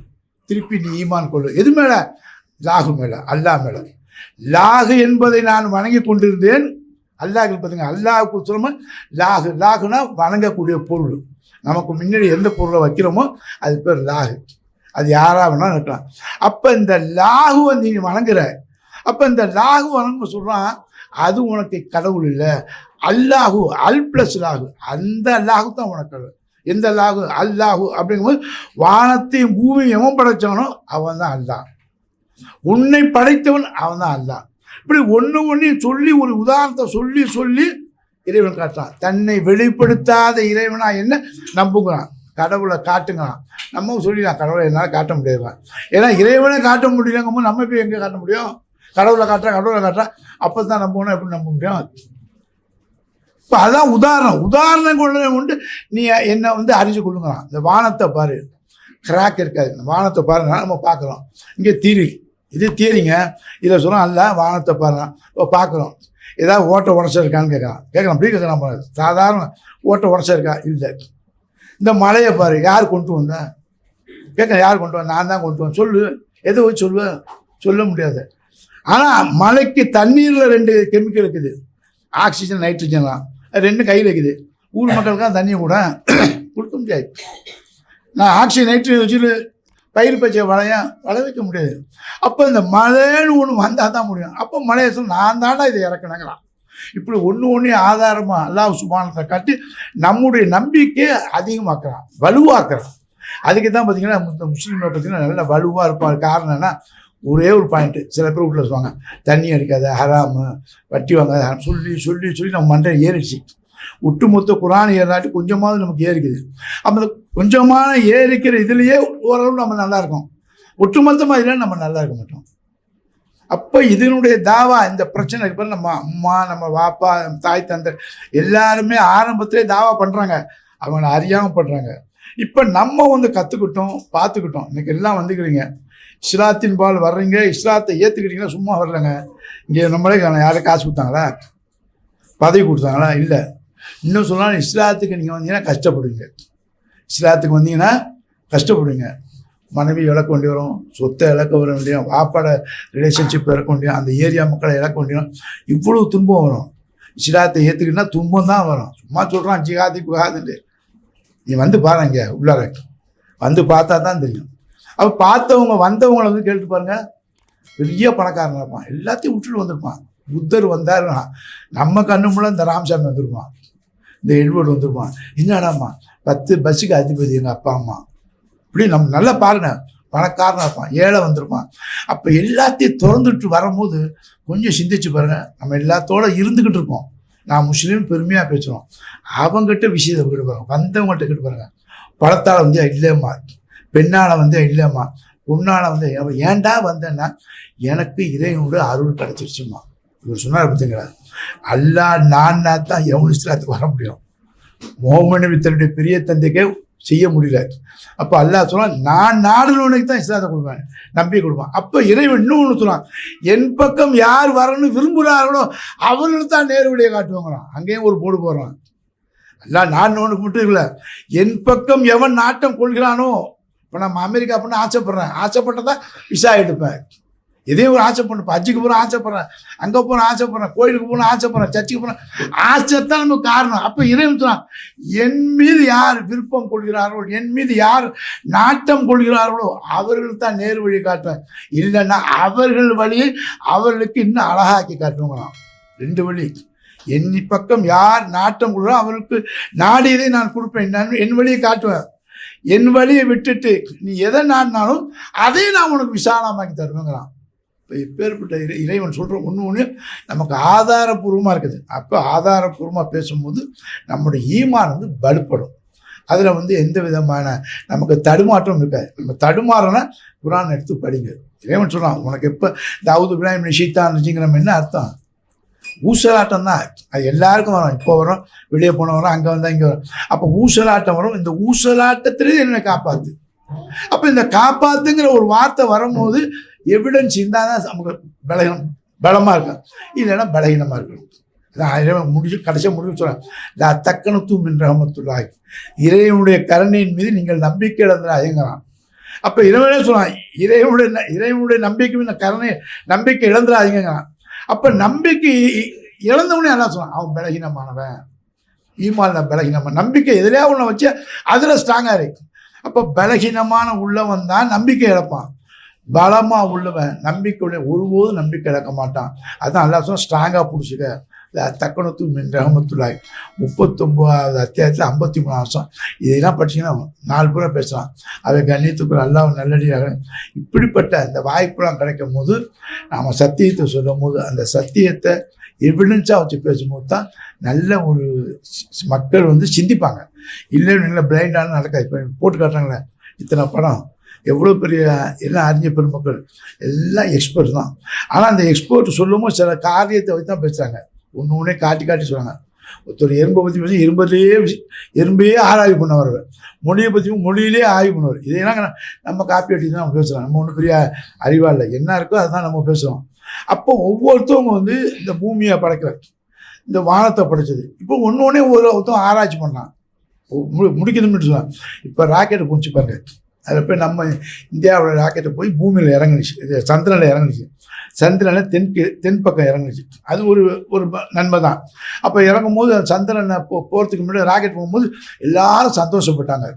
திருப்பி நீ ஈமான் கொள்ளு. எது மேலே? லாகு மேலே, அல்லாஹ் மேலே. லாகு என்பதை நான் வணங்கி கொண்டிருந்தேன். அல்லாஹ் பார்த்துங்க, அல்லாஹுக்கு சொல்லும்போது லாகுனா வணங்கக்கூடிய பொருள். நமக்கு முன்னாடி எந்த பொருளை வைக்கிறோமோ அது பேர் லாகு. அது யாராக வேணாலும் இருக்கலாம். அப்போ இந்த லாகுவை நீ வணங்குற. அப்போ இந்த லாகு வணங்க சொல்கிறான், அது உனக்கு கடவுள் இல்லை, அல்லாஹு அல் ப்ளஸ் லாகு, அந்த லாகு தான் உனக்கு. எந்த லாகு? அல்லாஹு. அப்படிங்கும்போது வானத்தையும் பூமியும் எவன் படைச்சானோ அவன் தான் அல்லாஹ். உன்னை படைத்தவன் அவன் தான் அல்லாஹ். இப்படி ஒன்றையும் சொல்லி ஒரு உதாரணத்தை சொல்லி இறைவன் காட்டுறான். தன்னை வெளிப்படுத்தாத இறைவனா என்ன நம்புகிறான், கடவுளை காட்டுங்கிறான். நம்ம சொல்லிடலாம் கடவுளை என்னால் காட்ட முடியாது. ஏன்னா இறைவனை காட்ட முடியலங்கும்போது நம்ம போய் எங்கே காட்ட முடியும்? கடவுளை காட்டுறா அப்போ தான் நம்பணும். எப்படி நம்ப முடியும்? இப்போ அதான் உதாரணம் கொண்டு நீ என்னை வந்து அறிஞ்சு கொள்ளுங்களாம். இந்த வானத்தை பாரு, கிராக் இருக்காது. இந்த வானத்தை பாருங்க, நம்ம பார்க்குறோம். இங்கே இது தீரிங்க, இதில் சொல்கிறோம் அல்ல வானத்தை பாருங்க. இப்போ பார்க்குறோம், ஏதாவது ஓட்டை உடச்சிருக்கான்னு கேட்குறான். அப்படி கேட்குறான் பாரு. சாதாரண ஓட்டை உடச்சிருக்கா? இல்லை. இந்த மலையை பாரு, யார் கொண்டு வந்தா கேட்குறேன், யார் கொண்டு வந்தேன்? நான் தான் கொண்டு வந்தேன். சொல்லு, எதை வச்சு சொல்ல முடியாது. ஆனால் மலைக்கு தண்ணீரில் 2 கெமிக்கல் இருக்குது, ஆக்சிஜன் நைட்ரஜன்லாம். 2 கையில் இருக்குது. ஊர் மக்களுக்காக தண்ணியை கூட கொடுக்க முடியாது. நான் ஆக்சிஜன் நைட்ரஜன் வச்சுட்டு பயிர் பச்சை வள வைக்க முடியாது. அப்போ இந்த மழைன்னு ஒன்று வந்தால் தான் முடியும். அப்போ மழையை சொல்ல நான் தாண்டா இதை இறக்கணுங்கிறான். இப்படி ஒன்று ஆதாரமாக அல்லாஹ் சுப்ஹானஹு வ தஆலா காட்டி நம்முடைய நம்பிக்கையை அதிகமாக்குறான், வலுவாக்குறான். அதுக்கு தான் பார்த்தீங்கன்னா முஸ்லீமை பார்த்தீங்கன்னா நல்லா வலுவாக இருப்பாங்க. காரணம் என்ன, ஒரே ஒரு பாயிண்ட்டு. சில பேர் வீட்டில் சொல்லுவாங்க தண்ணி அடிக்காத, ஹராமு, வட்டி வாங்காத, சொல்லி சொல்லி சொல்லி நம்ம மண்டை ஏறிடுச்சு. ஒட்டுமொத்த குரான் ஏறாட்டி கொஞ்சமாவது நமக்கு ஏறிக்குது. அப்போ அந்த கொஞ்சமான ஏறிக்கிற இதுலேயே ஓரளவு நம்ம நல்லா இருக்கோம். ஒட்டுமொத்தமாக இதில் நம்ம நல்லா இருக்க மாட்டோம். அப்போ இதனுடைய தாவா, இந்த பிரச்சனைக்கு பிறகு நம்ம அம்மா, நம்ம வாப்பா, தாய் தந்தை எல்லாருமே ஆரம்பத்திலே தாவா பண்ணுறாங்க, அவங்கள அறியாமல் பண்ணுறாங்க. இப்போ நம்ம வந்து கற்றுக்கிட்டோம், பார்த்துக்கிட்டோம். இன்றைக்கி எல்லாம் வந்துக்கிறீங்க, இஸ்லாத்தின் பால் வர்றீங்க, இஸ்லாத்தை ஏற்றுக்கிட்டீங்கன்னா சும்மா வரலைங்க. இங்கே நம்மளே யாரும் காசு கொடுத்தாங்களா, பதவி கொடுத்தாங்களா? இல்லை. இன்னும் சொன்னாலும் இஸ்லாத்துக்கு நீங்கள் வந்தீங்கன்னா கஷ்டப்படுவீங்க. இஸ்லாத்துக்கு வந்தீங்கன்னா கஷ்டப்படுவீங்க. மனைவி இழக்க வேண்டி வரும், சொத்தை இழக்க வர வேண்டியும், வாப்பாட ரிலேஷன்ஷிப் இழக்க வேண்டியும், அந்த ஏரியா மக்களை இழக்க வேண்டியும், இவ்வளோ துன்பம் வரும். இஸ்லாத்தை ஏற்றுக்கிட்டா துன்பம் தான் வரும். சும்மா சொல்கிறான் ஜிஹாதி புகாதுன்னு. நீ வந்து பாருங்க, இங்கே உள்ளார வந்து பார்த்தா தான் தெரியும். அப்போ பார்த்தவங்க வந்தவங்களை வந்து கேட்டு பாருங்கள், பெரிய பணக்காரன் இருப்பான், எல்லாத்தையும் விட்டுட்டு வந்திருப்பான். புத்தர் வந்தாருன்னா நம்ம கண்ணு முள்ள இந்த ராமசாமி வந்திருப்பான், இந்த எட்வர்டு வந்திருப்பான். என்னடாம்மா 10 பஸ்ஸுக்கு அதிபதி எங்கள் அப்பா அம்மா, இப்படி நம்ம நல்லா பாருங்க, பணக்காரனாக இருப்பான், ஏழை வந்திருப்பான். அப்போ எல்லாத்தையும் திறந்துட்டு வரும்போது கொஞ்சம் சிந்திச்சு பாருங்கள். நம்ம எல்லாத்தோட இருந்துக்கிட்டு இருக்கோம். நான் முஸ்லீம் பெருமையாக பேசுகிறோம், அவங்ககிட்ட விஷயத்தை கேட்டு பாருங்க, வந்தவங்கள்ட்ட கேட்டு பாருங்கள். பணத்தால் வந்து இல்லைம்மா, பெண்ணால் வந்து இல்லைம்மா, பொண்ணால் வந்து ஏன்டா வந்தேன்னா எனக்கு இறைவனோட அருள் கிடச்சிருச்சுமா. இவர் சொன்னார் பார்த்தீங்களா, அல்லா நான்னா தான் எவனு இஸ்லாத்துக்கு வர முடியும். முஹம்மது நபி தன்னுடைய பெரிய தந்தைக்கே செய்ய முடியல. அப்போ அல்லாஹ் சொன்னால் நான் நாடுனவனுக்கு தான் இஸ்லாத்தை கொடுப்பேன், நம்பிக்கை கொடுப்பேன். அப்போ இறைவன் இன்னொன்று சொன்னான், என் பக்கம் யார் வரணும்னு விரும்புகிறார்களோ அவர்களுக்கு தான் நேர் வழியை காட்டுவாங்களாம். அங்கேயும் ஒரு போடு போடுறான். அல்லாஹ் நாடுனவனுக்கு மட்டும் இல்லை, என் பக்கம் எவன் நாட்டம் கொள்கிறானோ. இப்போ நம்ம அமெரிக்கா பண்ண ஆசைப்பட்றேன், ஆசைப்பட்டதா விசா எடுப்பேன். எதையும் ஒரு ஆசைப்படணும். ஹஜ்ஜுக்கு போகிறேன் ஆசைப்பட்றேன், அங்கே போகிறேன் ஆசைப்பட்றேன், கோயிலுக்கு போகணும் ஆசைப்பட்றேன், சர்ச்சுக்கு போகிறேன், ஆசைத்தான் நமக்கு காரணம். அப்போ இறைவன் சொன்னான், என் மீது யார் விருப்பம் கொள்கிறார்களோ, என் மீது யார் நாட்டம் கொள்கிறார்களோ அவர்களுக்கு தான் நேர் வழி காட்டுவேன். இல்லைன்னா அவர்கள் வழியை அவர்களுக்கு இன்னும் அழகாக்கி காட்டுவாங்களாம். 2 வழி. என் பக்கம் யார் நாட்டம் கொள்கிறோம் அவர்களுக்கு நாடியதை நான் கொடுப்பேன், நான் என் வழியை காட்டுவேன். என் வழியை விட்டுட்டு நீ எதை நாடினாலும் அதையும் நான் உனக்கு விசாலமாக்கி தருவேங்கிறான். இப்போ எப்பேற்பட்ட இறைவன் சொல்கிற ஒன்று நமக்கு ஆதாரபூர்வமாக இருக்குது. அப்போ ஆதாரபூர்வமாக பேசும்போது நம்முடைய ஈமான் வந்து வலுப்படும். அதில் வந்து எந்த விதமான நமக்கு தடுமாற்றம் இருக்காது. நம்ம தடுமாறனா குரான் எடுத்து படிங்க. இறைவன் சொல்கிறான், உனக்கு எப்போ தாவூது இப்ராஹிம் நிஷித்தான் இருந்துச்சுங்கிற என்ன அர்த்தம்? ஊசலாட்டம் தான். அது எல்லாருக்கும் வரும். இப்போ வரும், வெளியே போன வரும், அங்கே வந்தால் இங்கே வரும். அப்போ ஊசலாட்டம் வரும். இந்த ஊசலாட்டத்திலே என்னை காப்பாற்று. அப்போ இந்த காப்பாற்றுங்கிற ஒரு வார்த்தை வரும்போது எவிடன்ஸ் இருந்தால் தான் நமக்கு பலமாக இருக்கும், இல்லைன்னா பலகீனமாக இருக்கணும். இறைவன் முடிஞ்சு கடைசியாக முடிவு சொல்கிறான், தக்கணத்தும் என்ற ரஹமத்துல்லாஹி, இறைவனுடைய கருணையின் மீது நீங்கள் நம்பிக்கை இழந்துடாதீங்கிறான். அப்போ இறைவனே சொல்கிறான், இறைவனுடைய நம்பிக்கை இழந்துடாதீங்கிறான். அப்போ நம்பிக்கை இழந்தவனே எல்லாம் சொல்கிறான், அவன் பலகீனமானவன், ஈமான் பலகீனமான. நம்பிக்கை எதிலையா ஒன்று வச்சு அதில் ஸ்ட்ராங்காக இருக்கு. அப்போ பலகீனமான உள்ளவன் தான் நம்பிக்கை இழப்பான். பலமாக உள்ளவன் நம்பிக்கையுடைய ஒருபோதும் நம்பிக்கை இழக்க மாட்டான். அதுதான் அல்லாஹ் சொன்னால் ஸ்ட்ராங்காக பிடிச்சிக்க. தக்கணத்து மின் ரஹமத்துல்லாஹி 39வது அத்தியாயத்தில் 53 வருஷம். இதெல்லாம் படிச்சிங்கன்னா 4 பேரை பேசலாம். அவை கண்ணியத்துக்குள் அல்லாஹ் நல்லடியாக. இப்படிப்பட்ட இந்த வாய்ப்புலாம் கிடைக்கும் போது நாம் சத்தியத்தை சொல்லும் போது அந்த சத்தியத்தை எவிடன்ஸாக வச்சு பேசும்போது தான் நல்ல ஒரு மக்கள் வந்து சிந்திப்பாங்க. இல்லைன்னு பிளைண்டான நடக்காது. இப்போ போட்டு காட்டுறாங்களே இத்தனை படம், எவ்வளோ பெரிய எல்லாம் அறிஞ பெருமக்கள் எல்லாம் எக்ஸ்பர்ட் தான். ஆனால் அந்த எக்ஸ்பர்ட் சொல்லும்போது சில காரியத்தை வச்சு தான் பேசுகிறாங்க. ஒன்று காட்டி சொல்கிறாங்க. ஒருத்தர் எறும்பை பற்றி பேசி எறும்பையே ஆராய்வு பண்ணவர், மொழியை பற்றி மொழியிலே ஆய்வு பண்ணுவார். இதெல்லாம் நம்ம காப்பி அடிச்சு தான் நம்ம பேசுகிறோம். நம்ம ஒன்றும் பெரிய அறிவாக இல்லை, என்ன இருக்கோ அதுதான் நம்ம பேசுகிறோம். அப்போ ஒவ்வொருத்தவங்க வந்து இந்த பூமியை படைக்கிறார், இந்த வானத்தை படைச்சது. இப்போ ஒன்று ஒருத்தவங்க ஆராய்ச்சி பண்ணலாம், முடிக்கணும்னு சொல்லுவாங்க. இப்போ ராக்கெட்டு போச்சு பாருங்க, அதில் போய் நம்ம இந்தியாவோட ராக்கெட்டை போய் பூமியில் இறங்குனுச்சு, இது சந்திரனில் இறங்குனுச்சு. சந்திரனை தென் பக்கம் இறங்குச்சு. அது ஒரு ஒரு நன்மை தான். அப்போ இறங்கும் போது சந்திரனை போகிறதுக்கு முன்னாடி ராக்கெட் போகும்போது எல்லாரும் சந்தோஷப்பட்டாங்க.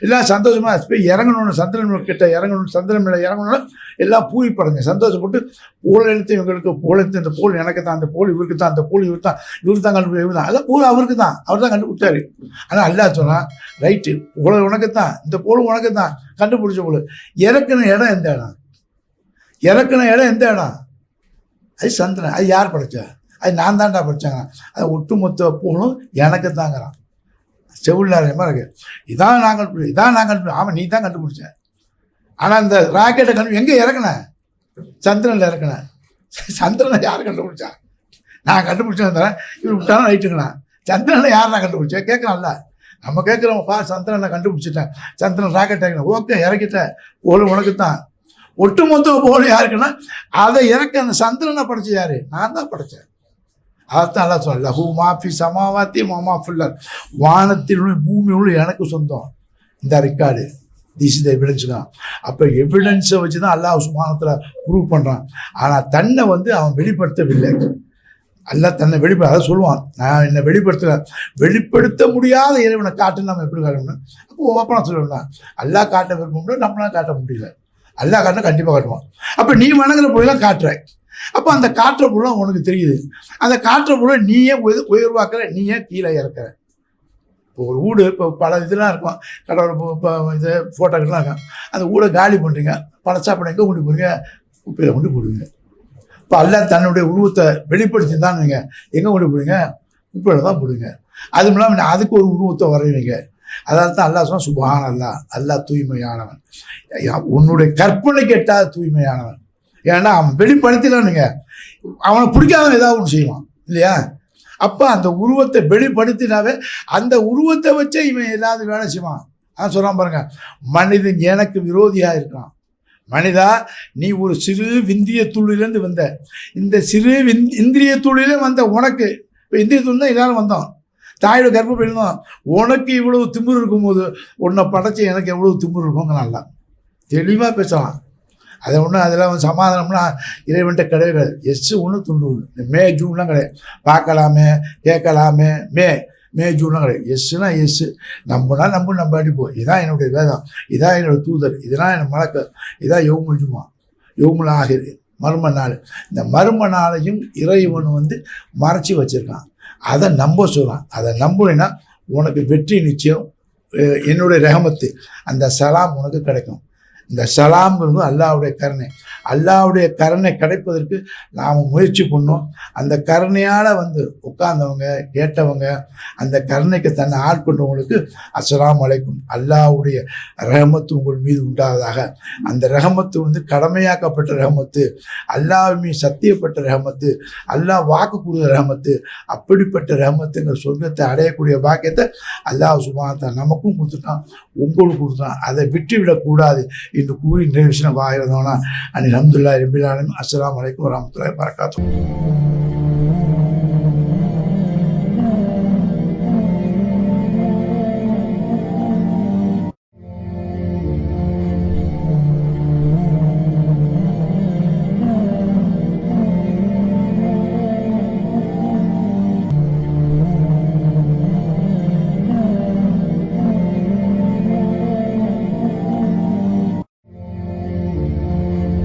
எல்லாம் சந்தோஷமாக போய் இறங்கணும்னு, சந்திரன் கிட்ட இறங்கணும், சந்திரன் மேலே இறங்கணும்னு எல்லாம் பூரிப்படைங்க, சந்தோஷப்பட்டு போல் எழுத்து இவங்களுக்கு, போல் எழுத்து இந்த போல் எனக்கு தான், அந்த போல் இவருக்கு தான், அந்த போல் இவர் தான் கண்டுபிடி, இவர் தான், எல்லாம் போல் அவருக்கு தான், அவர் தான் கண்டுபிடிச்சாரு. ஆனால் அல்லாஹ் சொன்னான், ரைட்டு, போல் உனக்கு தான், இந்த போல் உனக்கு தான், கண்டுபிடிச்ச போல். இறக்குன இடம் எந்த இடம்? இறக்குன இடம் எந்த இடம்? அது சந்திரன். அது யார் படைச்சா? அது நான் தான்டா படித்தாங்க. அது ஒட்டுமொத்த போலும் எனக்கு தாங்கிறான். செவில்லாரியமாக இருக்கு. இதான் நாங்கள் ஆமாம் நீ தான் கண்டுபிடிச்ச. ஆனால் இந்த ராக்கெட்டை எங்கே இறக்குனேன்? சந்திரனில் இறக்குனேன். சந்திரனை யார் கண்டுபிடிச்சா? நான் கண்டுபிடிச்சேன் தரேன், இவர் விட்டாலும் ரைட்டுங்கண்ணா. சந்திரனை யார் நான் கண்டுபிடிச்சேன் கேட்குறான்ல. நம்ம கேட்குறோம்ப்பா, சந்திரனை கண்டுபிடிச்சிட்டேன், சந்திரன் ராக்கெட் இறக்கணும், ஓகே இறக்கிட்டேன், போலும் உனக்கு தான். ஒட்டுமொத்த போலும் யாருக்குன்னா அதை இறக்க அந்த சந்திரனை படைச்ச யாரு? நான் தான் படைச்சேன். அதைத்தான் எல்லாம் சொல்லல, ஹூ மாஃபி சமாவாத்தி மாமா ஃபுல்லர், வானத்தினுடைய பூமியுள்ள எனக்கு சொந்தம். இந்த ரெக்கார்டு திஸ் இஸ் எவிடன்ஸ் தான். அப்போ எவிடன்ஸை வச்சு தான் அல்லாஹ் சுப்ஹானஹு ப்ரூவ் பண்ணுறான். ஆனால் தன்னை அவன் வெளிப்படுத்தவில்லை. அல்லாஹ் தன்னை அதை சொல்லுவான், நான் என்னை வெளிப்படுத்த முடியாத இறைவனை காட்டுன்னு நம்ம எப்படி காட்டணும்? அப்போ ஓப்பனாக சொல்லணும், அல்லாஹ் காட்ட விருப்பம் நம்மளாம் காட்ட முடியல, அல்லாஹ் காட்ட கண்டிப்பாக காட்டுவான். அப்போ நீ வணங்குற பொருளெல்லாம் காட்டுற. அப்போ அந்த காற்ற பொருளும் உனக்கு தெரியுது. அந்த காற்ற பொருளை நீயே உயர்வாக்குற, நீயே கீழே இறக்குற. இப்போ ஒரு வீடு, இப்போ பல இதெல்லாம் இருக்கும், கடவுள் இப்போ இது ஃபோட்டோக்கெல்லாம் இருக்கும். அந்த வீடை காலி பண்ணுறீங்க, பழச்சாப்படம் எங்கே கொண்டு போகிறீங்க? குப்பையில் கொண்டு போடுவீங்க. இப்போ அல்லாஹ் தன்னுடைய உருவத்தை வெளிப்படுத்தி தான் நீங்கள் எங்கே கொண்டு போடுவீங்க? குப்பையில் தான் போடுவீங்க. அதுவும் இல்லாமல் அதுக்கு ஒரு உருவத்தை வரைவீங்க. அதாவது தான் அல்லாஹ் சொன்னால் சுப்ஹான் அல்லாஹ், அல்லாஹ் தூய்மையானவன், உன்னுடைய கற்பனைக்கு எட்டாத தூய்மையானவன். ஏன்னா அவன் வெளிப்படுத்தினானுங்க, அவனை பிடிக்காதவன் ஏதாவது ஒன்று செய்வான் இல்லையா? அப்போ அந்த உருவத்தை வெளிப்படுத்தினாவே அந்த உருவத்தை வச்சே இவன் ஏதாவது வேலை செய்வான். அதான் சொல்கிறான் பாருங்க, மனிதன் எனக்கு விரோதியாக இருக்கான். மனிதா, நீ ஒரு சிறு விந்திய துளிலேருந்து வந்த, இந்த சிறு இந்திரிய துளிலே வந்த உனக்கு, இப்போ இந்திரிய துளி தான் எல்லாரும் வந்தோம், தாயோட கர்ப்பம் இருந்தோம். உனக்கு இவ்வளவு திமிரு இருக்கும்போது உன்னை படைச்சி எனக்கு எவ்வளவு திமிரு இருக்குங்க. நல்லா தெளிவாக பேசலாம். அதை ஒன்றும் அதில் சமாதானம்னா இறைவன்ட்ட கிடையாது கிடையாது. எஸ் ஒன்று துண்டு மே ஜூன்லாம் கிடையாது. பார்க்கலாமே கேட்கலாமே மே ஜூன்லாம் கிடையாது. எஸ்ஸுனா எஸ்ஸு, நம்பினா நம்ம அடிப்போம். இதான் என்னுடைய வேதம், இதான் என்னோடய தூதர், இதெல்லாம் என் மலக்க, இதான் யௌமுல் ஜுமா, யௌமுல் ஆஹிர், மர்ம நாள். இந்த மர்ம நாளையும் இறைவன் மறைச்சி வச்சுருக்கான். அதை நம்ப சொல்கிறான். அதை நம்பினா உனக்கு வெற்றி நிச்சயம். என்னுடைய ரஹமத்து, அந்த சலாம் உனக்கு கிடைக்கும். இந்த சலாம்ங்கிறது அல்லாஹ்வுடைய கருணை. அல்லாஹ்வுடைய கருணை கிடைப்பதற்கு நாம் முயற்சி பண்ணோம். அந்த கருணையால் உட்கார்ந்தவங்க கேட்டவங்க, அந்த கருணைக்கு தன்னை ஆட்கொண்டவங்களுக்கு அஸ்ஸலாமு அலைக்கும், அல்லாஹ்வுடைய ரஹமத்து உங்கள் மீது உண்டாவதாக. அந்த ரஹமத்து கடமையாக்கப்பட்ட ரஹமத்து, அல்லாஹ் மீது சத்தியப்பட்ட ரஹமத்து, அல்லாஹ் வாக்கு கொடுத்த ரஹமத்து. அப்படிப்பட்ட ரஹமத்துங்கிற சொர்க்கத்தை அடையக்கூடிய பாக்கியத்தை அல்லாஹ் சுப்ஹானஹு நமக்கும் கொடுத்துட்டான், உங்களுக்கு கொடுத்துட்டான். அதை விட்டுவிடக்கூடாது என்று கூறி நிறைவேற்றின வாயிரதோனா அல்ஹம்துலில்லாஹி ரப்பில் ஆலமீன். அஸ்ஸலாமு அலைக்கும் வரஹ்மத்துல்லாஹி வபரகாத்துஹு.